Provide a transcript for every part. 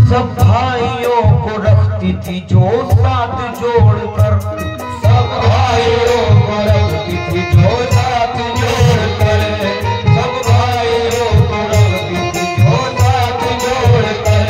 सब भाइयों को रखती थी जो साथ जोड़कर, सब भाइयों को रखती थी जो साथ जोड़कर, सब भाइयों को रखती थी जो साथ जोड़कर।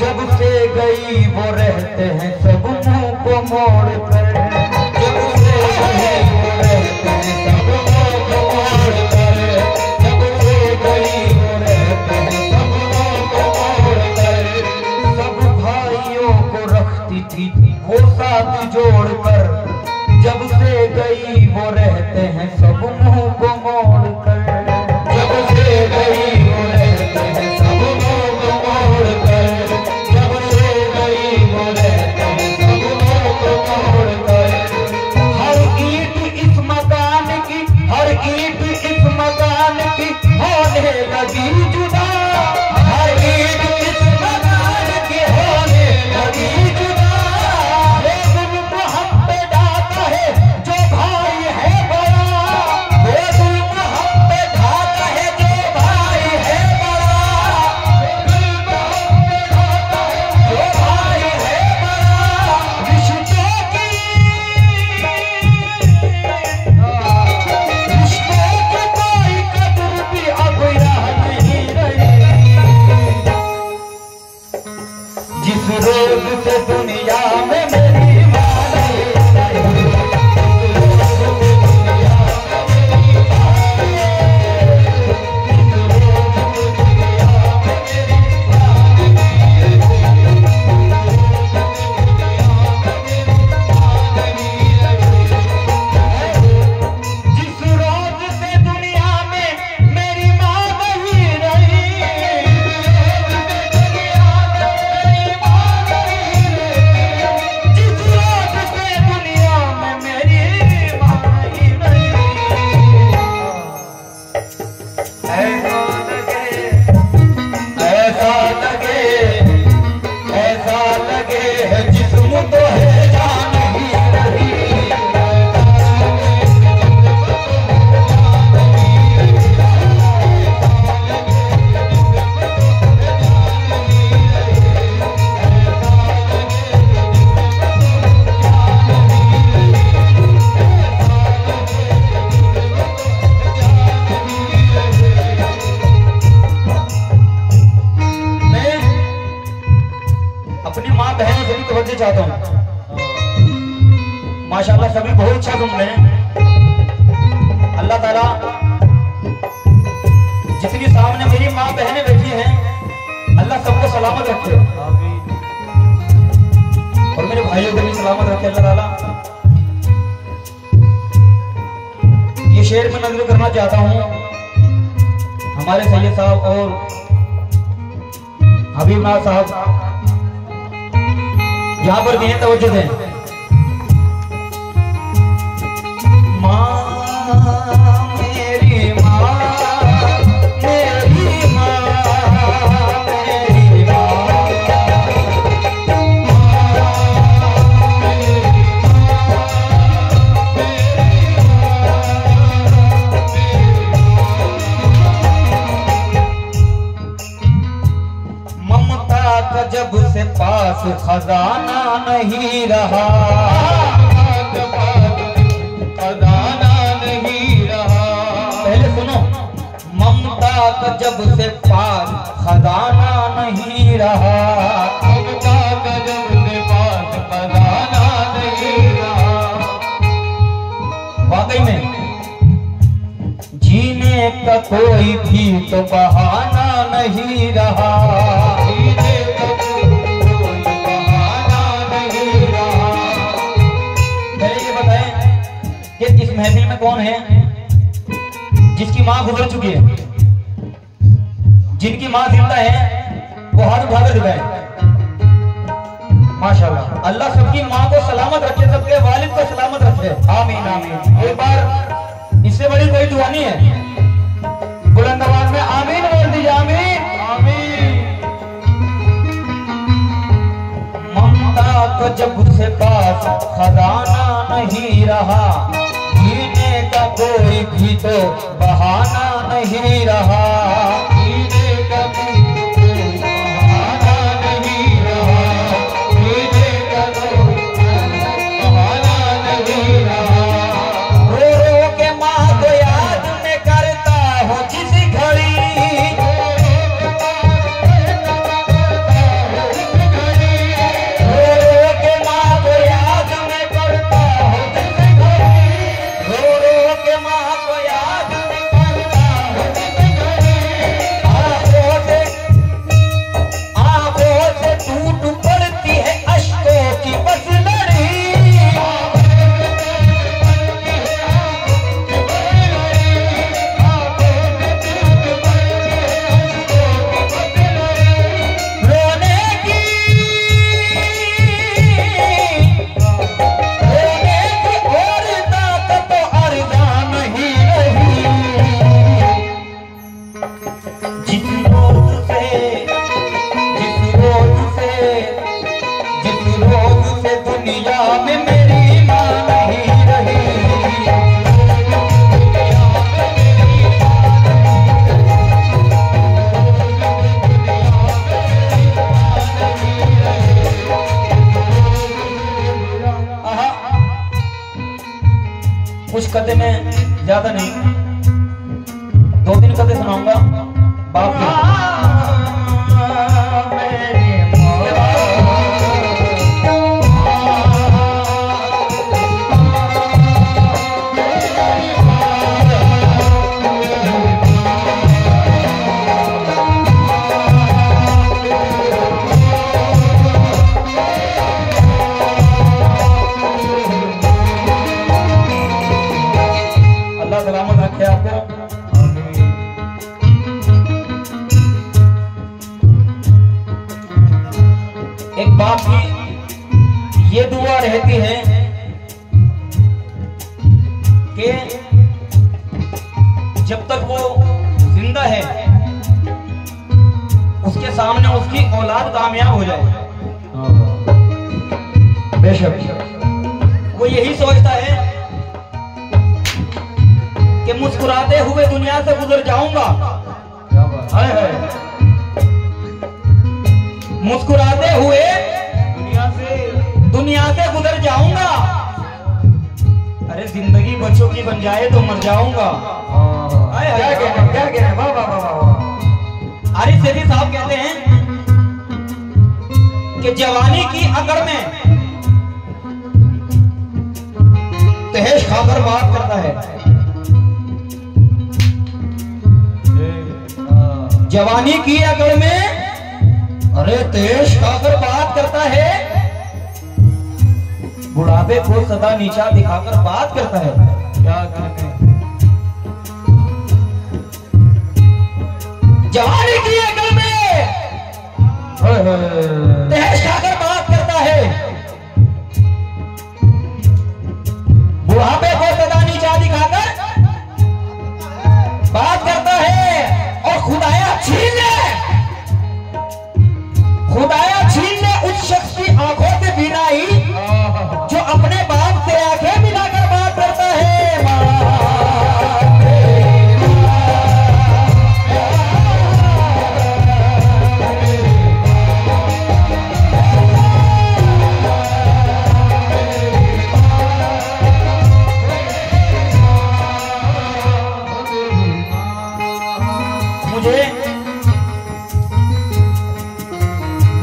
जब से गई वो रहते हैं सब मुंह को मोड़कर, जब से गई वो रहते हैं सब मुंह को मोड़कर, जब से गई वो रहते हैं सब मुंह को मोड़कर। सब भाइयों को रखती थी वो साथ जोड़कर, जब से गई वो रहते हैं सब मुंह को मोड़कर, जब से गई वो रहते हैं सब मुंह को मोड़कर, जब से गई वो रहते हैं सब मुंह को मोड़कर। हर ईंट इस मकान की, हर ईंट इस मकान की होने लगी जुदा, हर ईंट इस मकान की होने लगी जुदा। वो जुल्म हम पे ढाता है जो भाई है बड़ा, वो जुल्म हम पे ढाता है जो भाई है बड़ा, वो जुल्म हम पे ढाता है जो भाई है बड़ा। रिश्तों की कोई कदर भी अब यहाँ नहीं रही। जिस रोज से दुनिया में मेरी माँ नहीं रही, जिस रोज से दुनिया में मेरी माँ नहीं रही, जिस रोज से दुनिया में मेरी माँ नहीं रही। ऐसा लगे, ऐसा लगे है जिस्म तो है जान ही रही। मैं अपनी माँ बहनों से भी तवज्जो चाहता हूँ। माशाल्लाह सभी बहुत अच्छा सुन रहे हैं। अल्लाह ताला जितनी सामने मेरी माँ बहनें बैठी हैं, अल्लाह सबको सलामत रखे और मेरे भाइयों को भी सलामत रखे अल्लाह ताला। ये शेर में नजर करना चाहता हूँ हमारे सैयद साहब और हबीब नाथ साहब यहाँ पर भी हैं, तवज्जो दें। माँ मेरी माँ, मेरी माँ, मेरी माँ, ममता का जब से पास खजाना नहीं रहा, खजाना नहीं रहा। पहले सुनो, ममता का जब से पास खजाना नहीं रहा, ममता का जब से पास खजाना नहीं रहा। वाकई में जीने का कोई भी तो बहाना नहीं रहा। जीने का कोई बहाना नहीं रहा। पहले ये बताएं कि इस महफिल में कौन है जिसकी माँ गुजर चुकी है? जिनकी माँ जिंदा है वो हाथ उठाकर दिखाए। माशाल्लाह, अल्लाह सबकी माँ को सलामत रखे, सबके वालिद को सलामत रखे। आमीन आमीन। एक बार इससे बड़ी कोई दुआ नहीं है। बुलंद आवाज में आमीन बोल दीजिए। आमीन आमीन। ममता को जब से पास खजाना नहीं रहा, जीने का कोई भी तो बहाना नहीं रहा। जीने का कोई बहाना नहीं में मेरी माँ नहीं रही। कुछ कते में ज्यादा नहीं, 2-3 कते सुनाऊंगा बाप की। अल्लाह सलामत रखे आपको। एक बाप की ये दुआ रहती है कि जब तक वो जिंदा है उसके सामने उसकी औलाद कामयाब हो जाए। बेशक वो यही सोचता है कि मुस्कुराते हुए दुनिया से गुजर जाऊंगा। हाय हाय, मुस्कुराते हुए दुनिया से गुजर जाऊंगा। अरे जिंदगी बच्चों की बन जाए तो मर जाऊंगा। क्या कहना, वाह वाह वाह वाह। आरिफ सेठी साहब कहते हैं कि जवानी की अकड़ में तहेश खाकर बात करता है। जवानी की अकड़ में अरे तेज खाकर बात करता है, बुढ़ापे को सदा नीचा दिखाकर बात करता है। क्या कहते हैं, जवानी की अकड़ में तेज खाकर बात करता है, बुढ़ापे को सदा नीचा दिखाकर बात करता है। और खुदाया छीन ले उस शख्स की आंखों से बीनाई जो अपने बाप से आंखें मिलाकर बात करता है।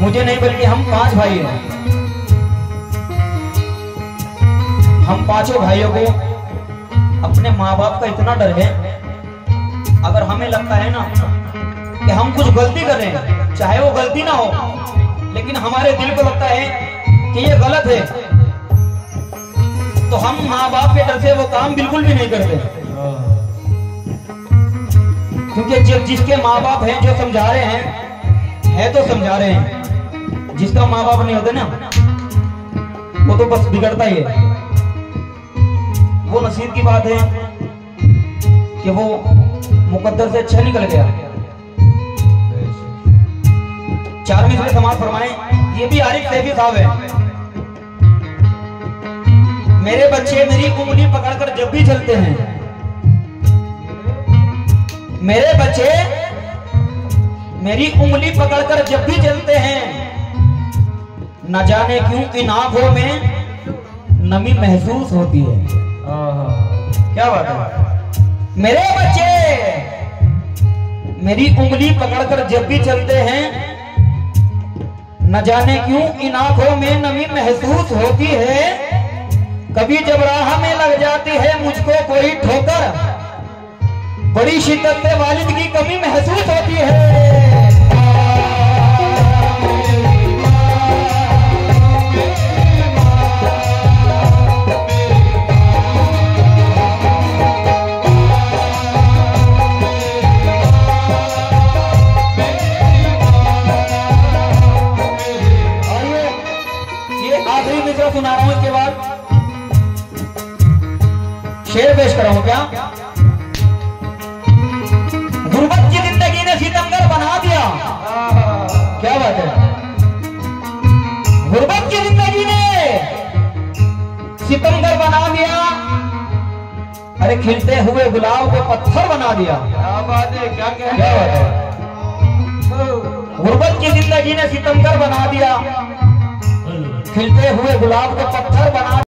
मुझे नहीं बल्कि हम 5 भाई हैं। हम 5 भाइयों को अपने माँ बाप का इतना डर है, अगर हमें लगता है ना कि हम कुछ गलती कर रहे हैं, चाहे वो गलती ना हो, लेकिन हमारे दिल को लगता है कि ये गलत है, तो हम माँ बाप के डर से वो काम बिल्कुल भी नहीं करते। क्योंकि जब जिसके माँ बाप हैं जो समझा रहे हैं, है तो समझा रहे हैं, जिसका माँ बाप नहीं होते ना वो तो बस बिगड़ता ही है। वो नसीब की बात है कि वो मुकद्दर से अच्छा निकल गया। 4 मिसरे समाज फरमाए, ये भी आरिफ सेठी साहब है। मेरे बच्चे मेरी उंगली पकड़कर जब भी चलते हैं, मेरे बच्चे मेरी उंगली पकड़कर जब भी चलते हैं, न जाने क्यों इन आंखों में नमी महसूस होती है। क्या बात है, मेरे बच्चे मेरी उंगली पकड़कर जब भी चलते हैं, न जाने क्यों इन आंखों में नमी महसूस होती है। कभी जब राह में लग जाती है मुझको कोई ठोकर, बड़ी शिद्दत से वालिद की कमी महसूस होती है। सुना रहा हूं, इसके बाद शेर पेश कर रहा हूं। क्या गुर्बत की जिंदगी ने सितमगर बना दिया। क्या बात है, गुर्बत की जिंदगी ने सितमगर बना दिया, अरे खिलते हुए गुलाब को पत्थर बना दिया। क्या बात है, क्या कह क्या बात है? गुर्बत की जिंदगी ने सितमगर बना दिया, खिलते हुए गुलाब को पत्थर बना